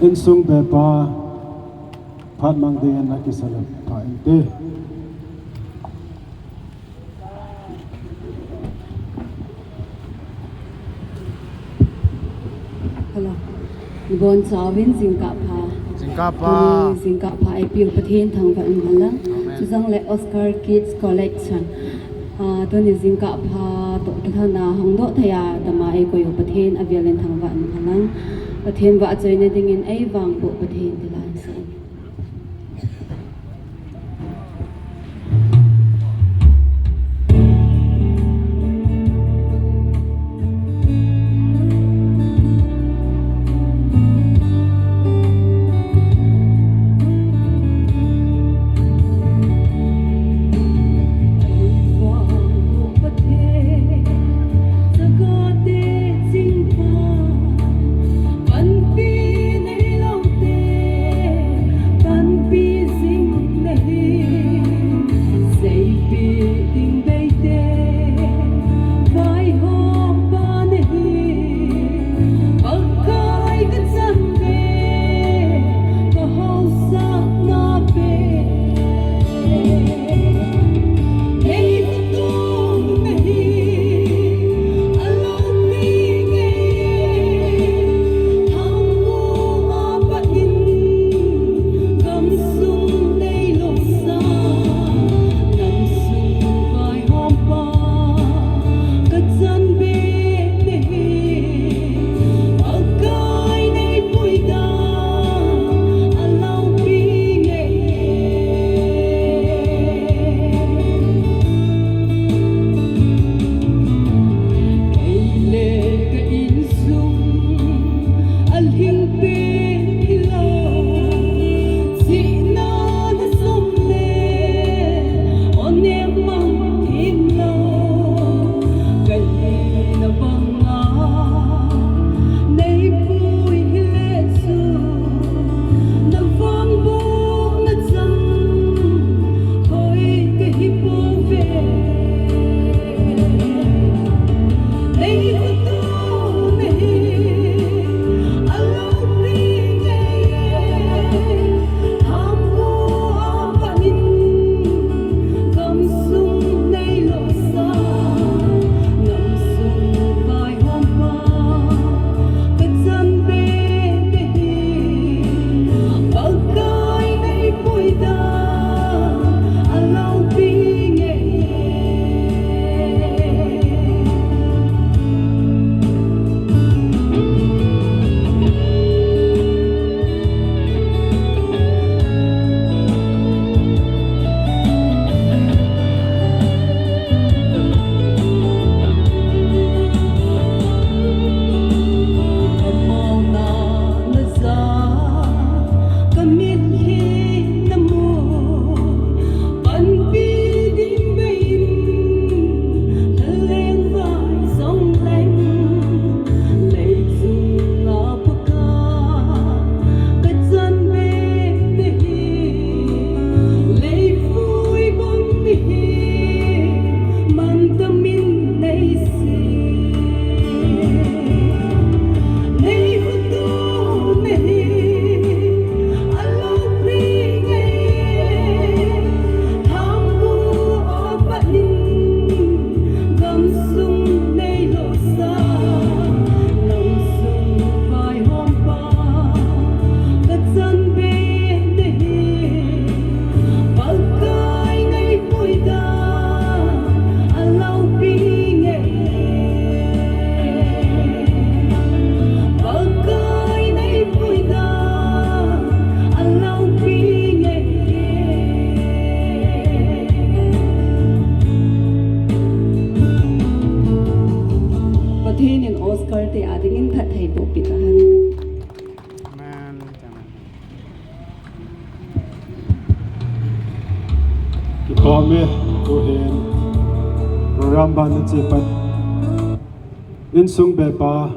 in sung be pa phat mang ding na ki salam pa inte hello bon chawin jingka pha ai pil pathen thang va an hala chuzang le Oscar Kids Collection to ni jingka pha to thana hangdo thaya tama ai ko yo pathen avialen thang va an halang pathen va chaina ding in ai wang bo pathen dilan sa Ramban cepat insung bepa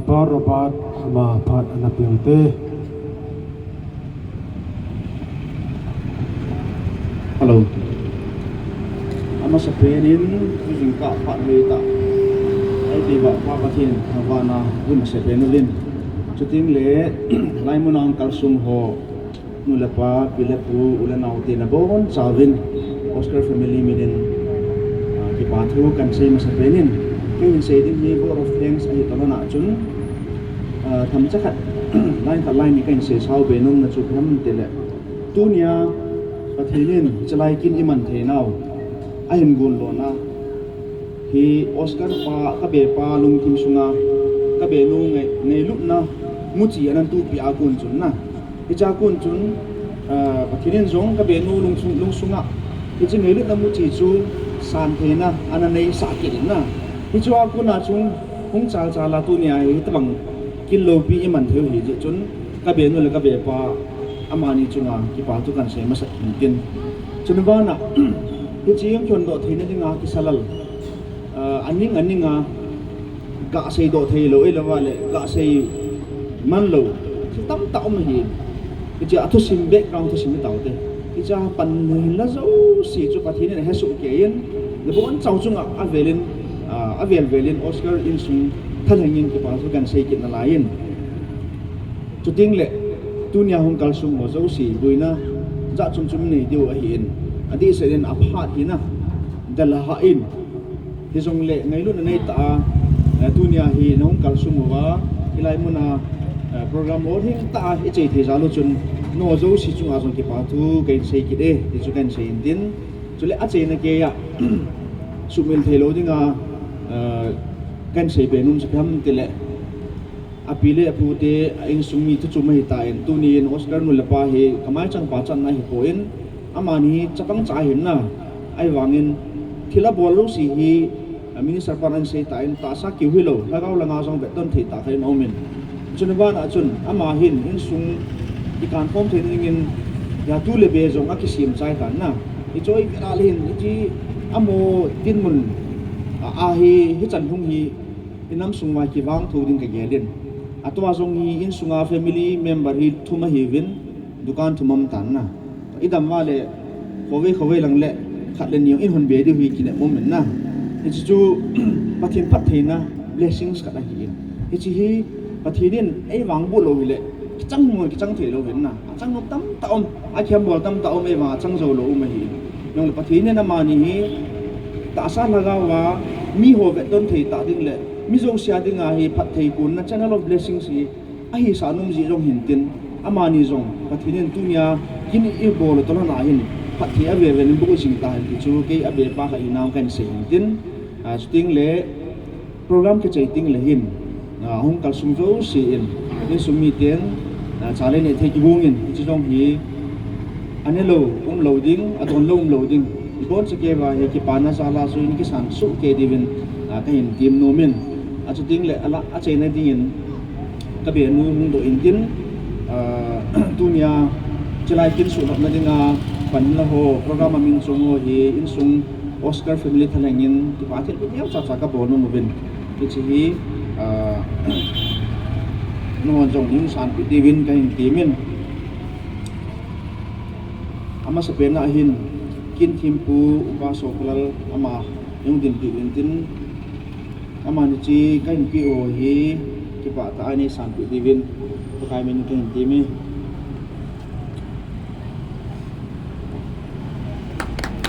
parobat ama pat anak yang te hello ama sepenin jingka pat leta ai tiba pa patin hawana lima sepenulin chút tiếng lệ lại muốn ăn calcium ho nu là pa pilepu ulan nào tiền là bốn savin Oscar family midin cái bà thu cần xây mà sắp đến cái hình xây đến như vote of thanks ai tao nói chun thầm chắc hẳn lại thật lại những cái hình xây sau bên nông là chụp lắm tiền lệ tu nia và thế nên chỉ lại kinh iman thế nào ai hình gồm lo na thì Oscar pa các bé pa lung kim sunga các bé nu ngày lúc na mu chỉ anh tu pi akun chun na thì cha kun chun và thế nên giống các bé nu lung sunga thì chỉ ngày lúc na mu chỉ chu san thế na anh này sa kiện na thì cho akun na chung không cha là tu nia thì bằng kilo pi iman theo thì chun các bé nu là các bé pa amani chunga ki pa tu kan se ma sa kin chun ba na thì chỉ em chọn độ thì nên nga ki salal anh nga gạ xây độ thì lỗi là vậy gạ xây man lầu thì tắm tao mà hiện cái cha thu sim background thu sim tao thế cái cha pan là dấu xì cho phát hiện này hết sụp kiện là bốn cháu chung velin Oscar in sung thân hình như cái bao nhiêu gần xây kiện là lại chút tiếng lệ tu nhà hong cal sung mà dấu xì đuôi na dạ chung này điều ở hiện đi sẽ đến áp hạt hiện na đây là hạ in thì dòng lệ ngay lúc này ta dunia hi nong kalsum wa ilai muna program or hing ta e chei the zalo chun no zo si chung a zong ki pa thu kai sei ki de ti chu kan sei tin chule a chei na ke ya sumil thelo dinga kan sei be nun sakam tile apile apu te ing sumi tu chu mai ta en tu ni en Oscar nu lapa he kamai chang pa chan na hi ko en amani chapang cha hin na ai wangin thila bol si hi minister paran say tain ta sa kiu hilo lagaw langa song beton thi ta khay nomin chunba na chun ama hin in sung ikan form thing in ya tu le be zong akisim chai kan na I choi alhin ji amo tin mun a hi chan hung hi inam sungwa ki wang thu ding ka gelin atwa zong hi in sunga family member hi thuma hi win dukan thumam tan na idam wale khove lang le khat le niang in hon be di hi ki le moment na it's to pathin pathina blessings ka hi it's hi pathinin ai wang bu lo le chang mo ki chang the lo wen na chang no tam taom a khem bol tam taom e wa chang zo lo ma hi yong pathine na ma ni hi ta sa laga wa mi ho ve don thei ta ding le mi zo sia ding a hi phat thei kun na channel of blessings hi a hi sa num ji jong hin tin amani zong pathinin tunya kin e bol to na hin pathi a ve ve nim bu sing ta hi chu ke a be pa ka inam kan se hin tin ting le program ke chai ting le hin hong kal sum zo si in ni sumi ten chale ne the ki bung in chi jong hi anelo loading adon loading ibon se ke wa he ki pana sala so in ki san su ke divin ka hin tim no min chu ting le ala a chai na ding in ka be nu hung do in tin tunia chalai kin su na dinga pan la ho program min sung ho hi in sung Oscar family thalangin ti pathil bi yam cha ka bonu movin ti chi no jong ning san pi divin ka hin timin ama sa pena hin kin thimpu upa soklal ama yung din pi tin ama ni chi ka hin pi o hi ki pa ta ani san pi divin to kai min ka hin timi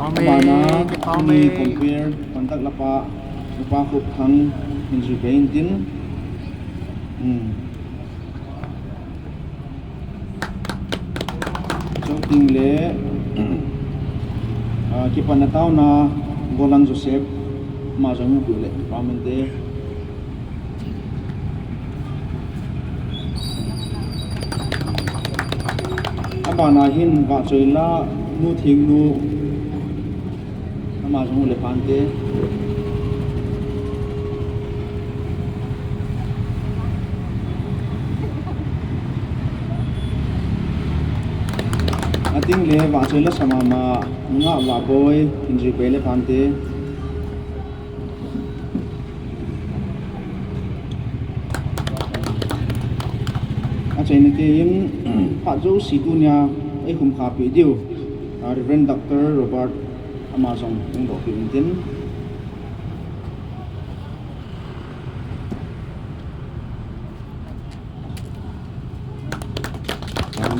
Amana ni compare kontak lapa khup thang inju pain tin ting le ki panataw na Golang Joseph ma jong bu le pamente abana hin wa choila nu thing nu mà trong một phán thế, tiếng lệ và chơi là sama mà ngã Vahboi in chỉ về lệ phán thế, chơi này cái những phát dấu sĩ tu nhà ấy không khá bị điều, Reverend Dr. Robert Amazon yung do pintin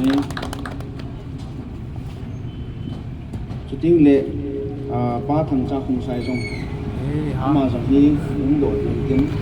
ni shooting le pa thang cha khung sai jong ama jong hi ung do tin